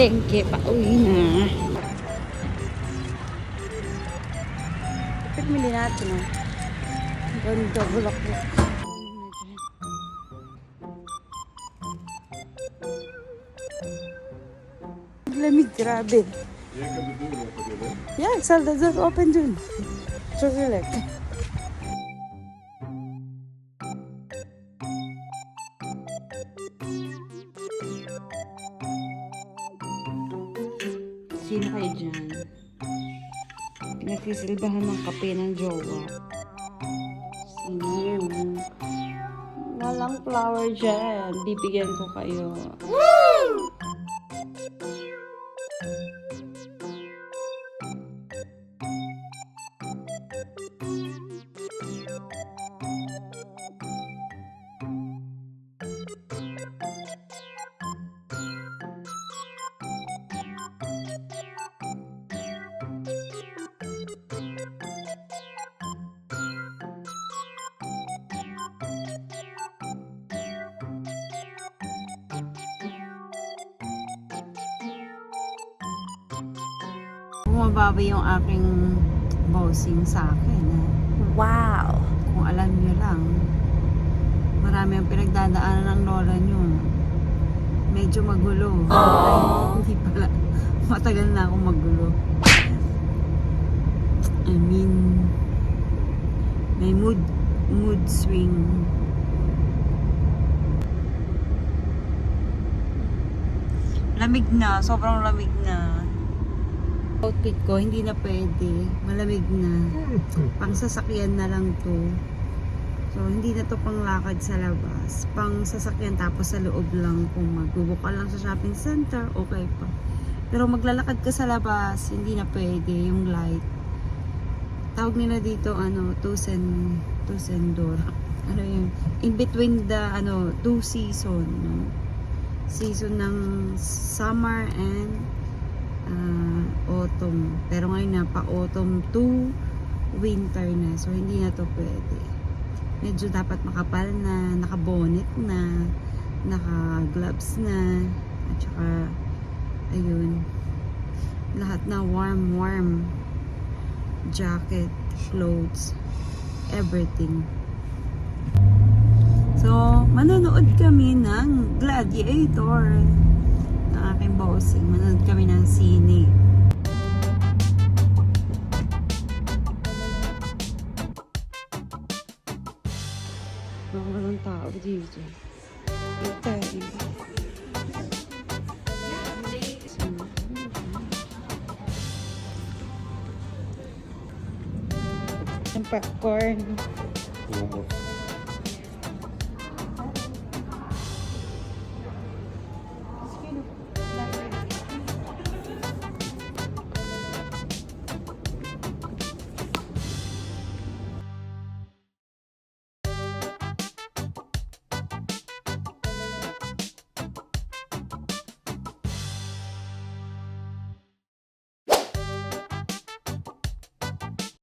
palengke, pauwi na. Pagmili natin, oh. Ganda, bulak mo. Lamig, grabe. Yeah, Salvador open dun. Chocolate. Sino kayo dyan? Pinagsisilbahan ng kape ng jowa. Sino yung walang flower dyan? Bibigyan ko kayo. Woo! Bumabawi yung aking bossing sa akin. Wow! Kung alam niyo lang, marami ang pinagdadaanan ng lola niyo. Medyo magulo. Ay, hindi pala. Matagal na akong magulo. I mean, may mood swing. Lamig na, sobrang lamig na. Outfit ko, hindi na pwede. Malamig na. Pang sasakyan na lang to. So, hindi na to pang lakad sa labas. Pang sasakyan tapos sa loob lang. Kung magbubuka lang sa shopping center, okay pa. Pero maglalakad ka sa labas, hindi na pwede yung light. Tawag nila dito, Tusendor. Ano yun? In between the, two season. No? Season ng summer and autumn. Pero ngayon na pa-autumn to winter na. So, hindi na to pwede. Medyo dapat makapal na, naka-bonnet na, naka-gloves na, at saka, ayun, lahat na warm jacket, clothes, everything. So, manonood kami ng Gladiator. Aking bossing. Manood kami ng sine. Walang tao dito. Okay. Ang popcorn.